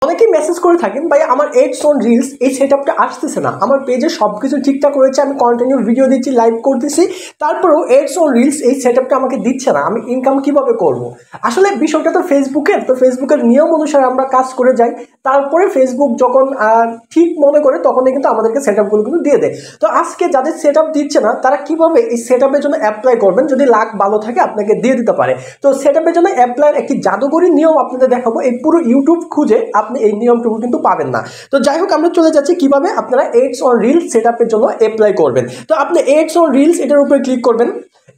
অনেকেই মেসেজ করে থাকেন ভাই আমার এডস অন রিলস এই সেটআপটা আসতেছে না, আমার পেজে সব কিছু ঠিকঠাক রয়েছে, আমি কন্টিনিউ ভিডিও দিচ্ছি, লাইভ করতেছি, তারপরেও এডস অন রিলস এই সেটআপটা আমাকে দিচ্ছে না, আমি ইনকাম কিভাবে করব? আসলে বিষয়টা তো ফেসবুকের নিয়ম অনুসারে আমরা কাজ করে যাই, তারপরে ফেসবুক যখন ঠিক মনে করে তখনই কিন্তু আমাদেরকে সেটআপগুলো কিন্তু দিয়ে দেয়। তো আজকে যাদের সেটআপ দিচ্ছে না তারা কিভাবে এই সেটআপের জন্য অ্যাপ্লাই করবেন, যদি লাক ভালো থাকে আপনাকে দিয়ে দিতে পারে। তো সেটআপের জন্য অ্যাপ্লাইয়ের একটি জাদুকরী নিয়ম আপনাদের দেখাবো, এই পুরো ইউটিউব খুঁজে আপনি এই নিয়মটুকু কিন্তু পাবেন না। তো যাই হোক আমরা চলে যাচ্ছি কিভাবে আপনারা এডস অন রিলস সেটআপের জন্য অ্যাপ্লাই করবেন। তো আপনি এডস অন রিলস এটার উপরে ক্লিক করবেন।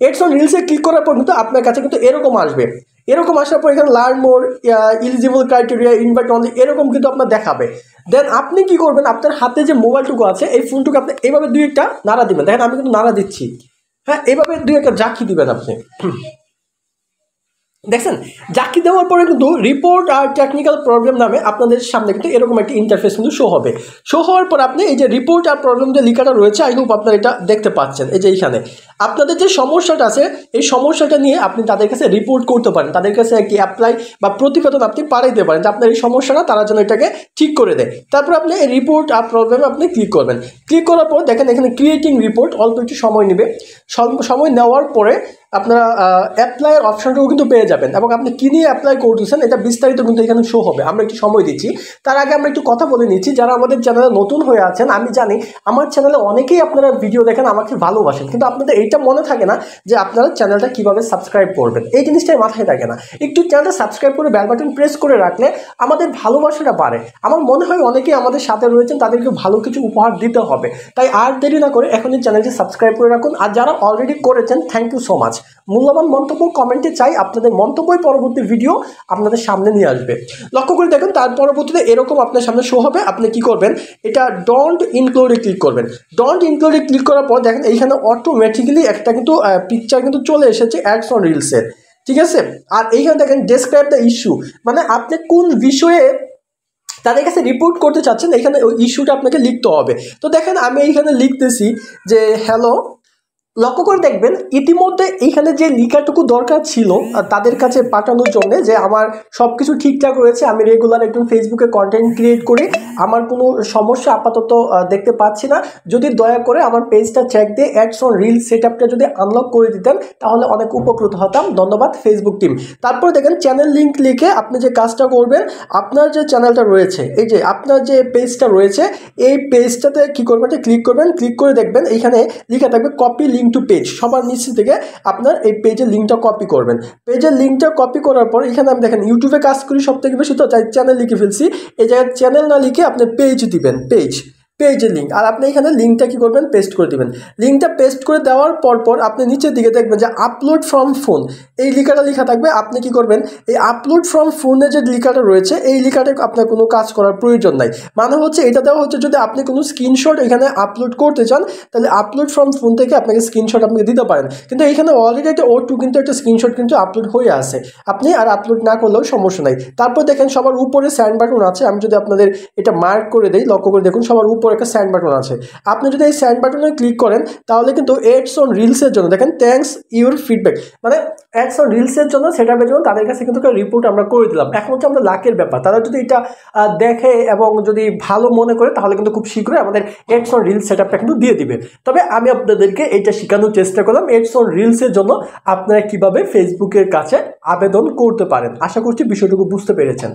এডস অন রিলসে ক্লিক করার পর কিন্তু আপনার কাছে কিন্তু এরকম আসবে, এরকম আসার পর এখানে learn more, eligible criteria, invite only, এরকম কিন্তু আপনার দেখাবে। দেন আপনি কি করবেন, আপনার হাতে যে মোবাইলটুকু আছে এই ফোনটুকু আপনি এইভাবে দুই একটা নাড়া দিবেন। দেখেন আমি কিন্তু নাড়া দিচ্ছি, হ্যাঁ এইভাবে দুই একটা জাকি দিবেন আপনি। দেখছেন জাকি দেওয়ার পরে কিন্তু রিপোর্ট আর টেকনিক্যাল প্রবলেম নামে আপনাদের সামনে কিন্তু এরকম একটা ইন্টারফেস কিন্তু শো হবে। শো হওয়ার পর আপনি এই যে রিপোর্ট আর প্রবলেম যে লেখাটা রয়েছে, আই হোপ আপনারা এটা দেখতে পাচ্ছেন। এই যে এইখানে আপনাদের যে সমস্যাটা আছে এই সমস্যাটা নিয়ে আপনি তাদের কাছে রিপোর্ট করতে পারেন, তাদের কাছে একটি অ্যাপ্লাই বা প্রতিবেদন আপনি পাঠাইতে পারেন যে আপনার এই সমস্যাটা তারা যেন এটাকে ঠিক করে দেয়। তারপর আপনি এই রিপোর্ট আর প্রবলেমে আপনি ক্লিক করবেন। ক্লিক করার পর দেখেন এখানে ক্রিয়েটিং রিপোর্ট অল্প একটু সময় নেবে, সময় নেওয়ার পরে আপনারা অ্যাপ্লাইয়ের অপশনটাও কিন্তু পেয়ে যাবেন, এবং আপনি কী নিয়ে অ্যাপ্লাই করতেছেন এটা বিস্তারিত কিন্তু এখানে শো হবে। আমরা একটু সময় দিচ্ছি, তার আগে আমরা একটু কথা বলে নিচ্ছি। যারা আমাদের চ্যানেলে নতুন হয়ে আছেন, আমি জানি আমার চ্যানেলে অনেকেই আপনারা ভিডিও দেখেন, আমাকে ভালোবাসেন, কিন্তু আপনাদের এইটা মনে থাকে না যে আপনারা চ্যানেলটা কীভাবে সাবস্ক্রাইব করবেন, এই জিনিসটাই মাথায় থাকে না। একটু চ্যানেলটা সাবস্ক্রাইব করে বেল বাটন প্রেস করে রাখলে আমাদের ভালোবাসাটা বাড়ে। আমার মনে হয় অনেকেই আমাদের সাথে রয়েছেন, তাদেরকে ভালো কিছু উপহার দিতে হবে, তাই আর দেরি না করে এখনই চ্যানেলটি সাবস্ক্রাইব করে রাখুন। আর যারা অলরেডি করেছেন থ্যাংক ইউ সো মাচ। মূল্যবান মন্তব্য কমেন্টে চাই, আপনাদের মন্তব্যই পরবর্তী ভিডিও আপনাদের সামনে নিয়ে আসবে। লক্ষ্য করে দেখুন তার পরবর্তীতে এরকম আপনার সামনে শো হবে। আপনি কি করবেন, এটা ডোন্ট ইনক্লুডে ক্লিক করবেন। ডোন্ট ইনক্লুডে ক্লিক করার পর দেখেন এইখানে অটোমেটিক্যালি একটা কিন্তু পিকচার কিন্তু চলে এসেছে অ্যাডস অন রিলসের, ঠিক আছে। আর এইখানে দেখেন ডেসক্রাইব দ্য ইস্যু, মানে আপনি কোন বিষয়ে তাদের কাছে রিপোর্ট করতে চাচ্ছেন, এখানে ওই ইস্যুটা আপনাকে লিখতে হবে। তো দেখেন আমি এইখানে লিখতেছি যে হ্যালো। লক্ষ্য করে দেখবেন ইতিমধ্যে এইখানে যে লেখাটুকু দরকার ছিল তাদের কাছে পাঠানোর জন্য যে আমার সব কিছু ঠিকঠাক রয়েছে, আমি রেগুলার একদম ফেসবুকে কন্টেন্ট ক্রিয়েট করি, আমার কোনো সমস্যা আপাতত দেখতে পাচ্ছি না, যদি দয়া করে আমার পেজটা চেক দিয়ে অ্যাডস অন রিলস সেটআপটা যদি আনলক করে দিতেন তাহলে অনেক উপকৃত হতাম, ধন্যবাদ ফেসবুক টিম। তারপরে দেখেন চ্যানেল লিঙ্ক লিখে আপনি যে কাজটা করবেন, আপনার যে চ্যানেলটা রয়েছে, এই যে আপনার যে পেজটা রয়েছে এই পেজটাতে কী করবেন, ক্লিক করবেন। ক্লিক করে দেখবেন এইখানে লেখা থাকবে কপি লিঙ্ক টু পেজ, সবার নিচে থেকে আপনার এই পেজের লিঙ্কটা কপি করবেন। পেজের লিঙ্কটা কপি করার পর এখানে আমি দেখেন ইউটিউবে কাজ করি সব থেকে বেশি, তো তাই চ্যানেল লিখে ফেলছি। এই জায়গায় চ্যানেল না লিখে আপনি পেজ দিবেন, পেজের লিঙ্ক, আর আপনি এখানে লিঙ্কটা কী করবেন, পেস্ট করে দিবেন। লিঙ্কটা পেস্ট করে দেওয়ার পর আপনি নিচের দিকে দেখবেন যে আপলোড ফ্রম ফোন এই লেখাটা লেখা থাকবে। আপনি কি করবেন, এই আপলোড ফ্রম ফোনে যে লেখাটা রয়েছে এই লেখাটা আপনার কোনো কাজ করার প্রয়োজন নাই, মানে হচ্ছে এটা দেওয়া হচ্ছে যদি আপনি কোনো স্ক্রিনশট এখানে আপলোড করতে চান তাহলে আপলোড ফ্রম ফোন থেকে আপনাকে স্ক্রিনশট আপনি দিতে পারেন, কিন্তু এখানে অলরেডি একটা O2 কিন্তু একটা স্ক্রিনশট কিন্তু আপলোড হয়ে আছে, আপনি আর আপলোড না করলেও সমস্যা নাই। তারপর দেখেন সবার উপরে স্যান্ড বাটন আছে, আমি যদি আপনাদের এটা মার্ক করে দিই, লক্ষ্য করে দেখুন সবার উপরে একটা স্যান্ড বাটন আছে। আপনি যদি এই স্যান্ড বাটনে ক্লিক করেন তাহলে কিন্তু এডস অন রিলসের জন্য দেখেন থ্যাঙ্কস ইউর ফিডব্যাক, মানে অ্যাডস অন রিলসের জন্য সেটার জন্য তাদের কাছে কিন্তু রিপোর্ট আমরা করে দিলাম। এখন হচ্ছে আমাদের লাকের ব্যাপার, তারা যদি এটা দেখে এবং যদি ভালো মনে করে তাহলে কিন্তু খুব শীঘ্রই আমাদের অ্যাডস অন রিলস সেটআপটা কিন্তু দিয়ে দিবে। তবে আমি আপনাদেরকে এইটা শেখানোর চেষ্টা করলাম অ্যাডস অন রিলসের জন্য আপনারা কিভাবে ফেসবুকের কাছে আবেদন করতে পারেন। আশা করছি বিষয়টুকু বুঝতে পেরেছেন।